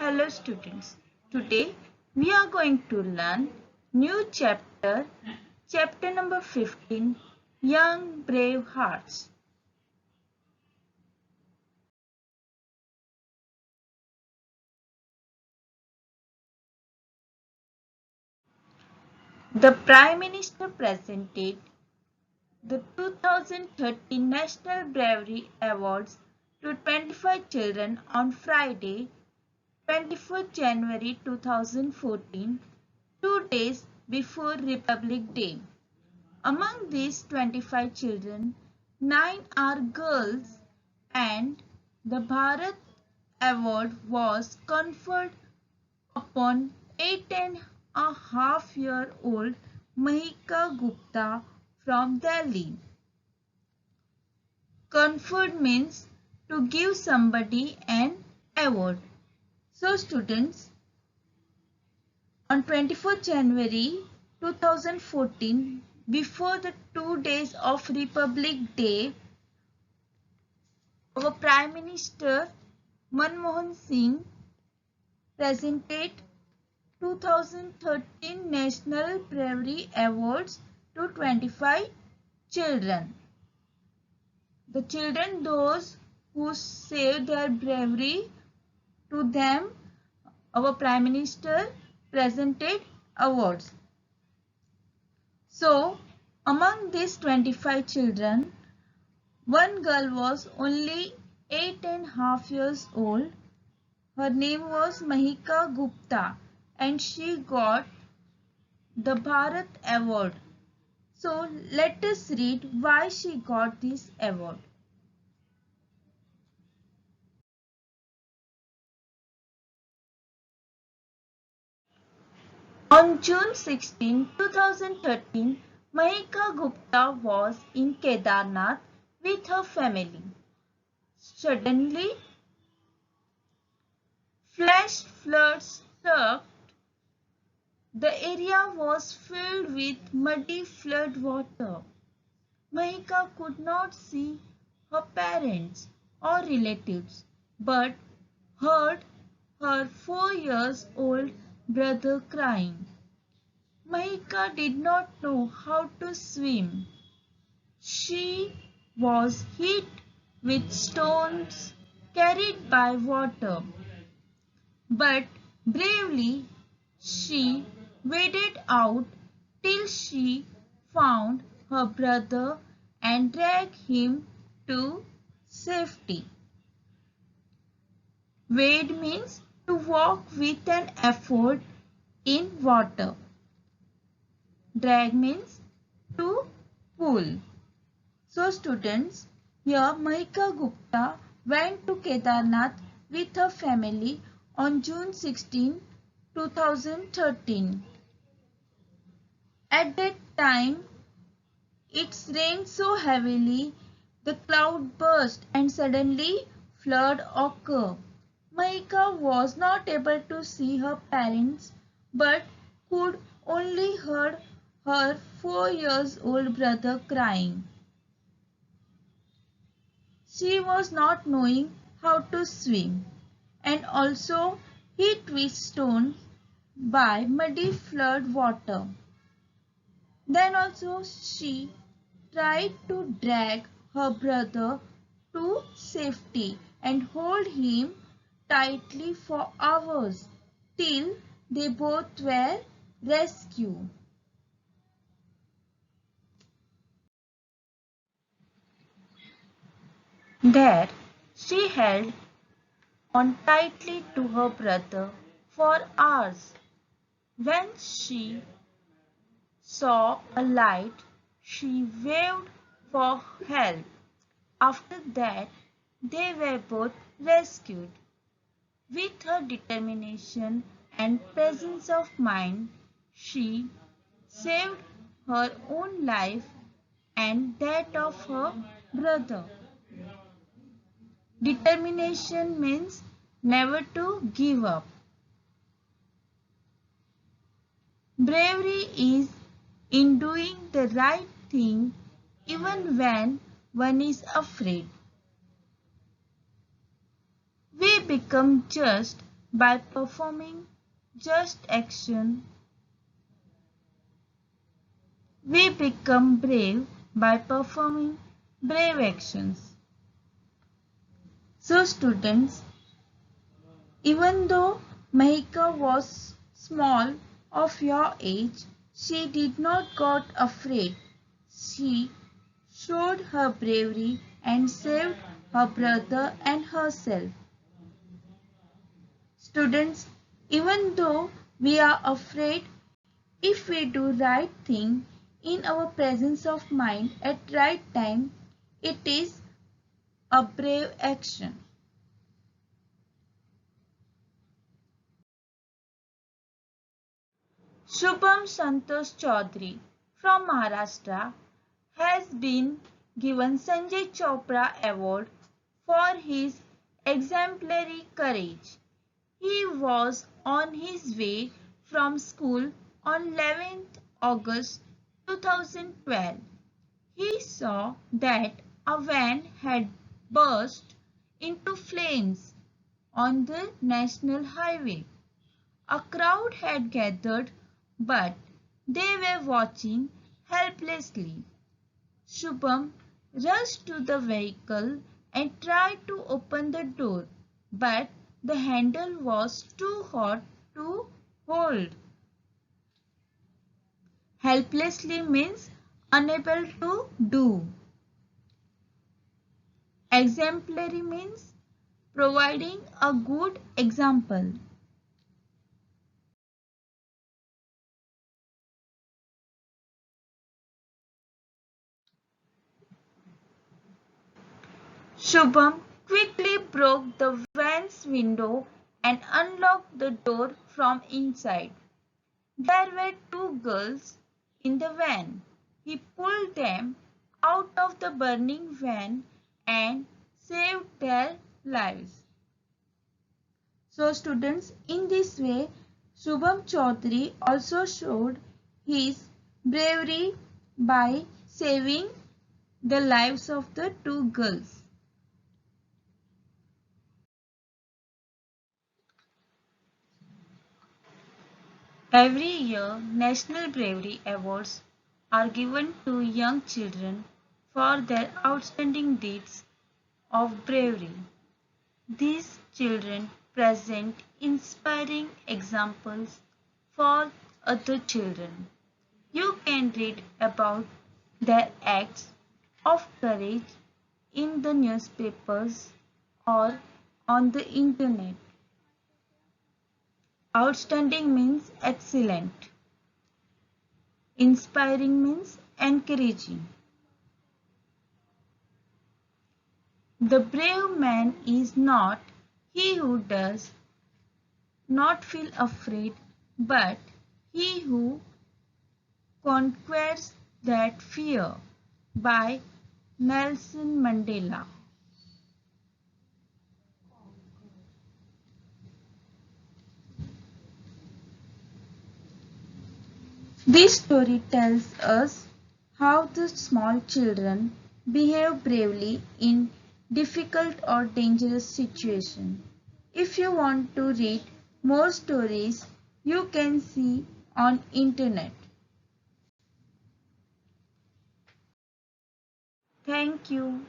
Hello students. Today we are going to learn new chapter number 15, Young Brave Hearts. The Prime Minister presented the 2013 National Bravery Awards to 25 children on Friday, 24th January 2014, 2 days before Republic Day. Among these 25 children, 9 are girls and the Bharat Award was conferred upon 8.5-year-old Mahika Gupta from Delhi. Conferred means to give somebody an award. So students, on 24th January 2014, before the 2 days of Republic Day, our Prime Minister Manmohan Singh presented 2013 National Bravery Awards to 25 children. The children, those who saved their bravery, to them our Prime Minister presented awards. So, among these 25 children, one girl was only 8.5 years old. Her name was Mahika Gupta and she got the Bharat Award. So let us read why she got this award. On June 16, 2013, Mahika Gupta was in Kedarnath with her family. Suddenly, flash floods struck. The area was filled with muddy flood water. Mahika could not see her parents or relatives, but heard her 4-year-old brother crying. Mahika did not know how to swim. She was hit with stones carried by water, but bravely she waded out till she found her brother and dragged him to safety. Wade means to walk with an effort in water. Drag means to pull. So students, here Mahika Gupta went to Kedarnath with her family on June 16, 2013. At that time, it rained so heavily, the cloud burst and suddenly flood occurred. Mahika was not able to see her parents but could only hear her 4-year-old brother crying. She was not knowing how to swim and also hit with stones by muddy flood water. Then also she tried to drag her brother to safety and hold him tightly for hours till they both were rescued. There she held on tightly to her brother for hours. When she saw a light, she waved for help. After that, they were both rescued. With her determination and presence of mind, she saved her own life and that of her brother. Determination means never to give up. Bravery is in doing the right thing even when one is afraid. We become just by performing just action. We become brave by performing brave actions. So students, even though Mahika was small of your age, she did not got afraid. She showed her bravery and saved her brother and herself. Students, even though we are afraid, if we do right thing in our presence of mind at right time, it is a brave action. Shubham Santosh Chaudhary from Maharashtra has been given Sanjay Chopra Award for his exemplary courage. He was on his way from school on 11th August 2012. He saw that a van had burst into flames on the national highway. A crowd had gathered, but they were watching helplessly. Shubham rushed to the vehicle and tried to open the door, but the handle was too hot to hold. Helplessly means unable to do. Exemplary means providing a good example. Shubham quickly broke the van's window and unlocked the door from inside. There were two girls in the van. He pulled them out of the burning van and saved their lives. So students, in this way, Shubham Chaudhary also showed his bravery by saving the lives of the two girls. Every year, National Bravery Awards are given to young children for their outstanding deeds of bravery. These children present inspiring examples for other children. You can read about their acts of courage in the newspapers or on the internet. Outstanding means excellent. Inspiring means encouraging. The brave man is not he who does not feel afraid, but he who conquers that fear. By Nelson Mandela. This story tells us how the small children behave bravely in difficult or dangerous situations. If you want to read more stories, you can see on internet. Thank you.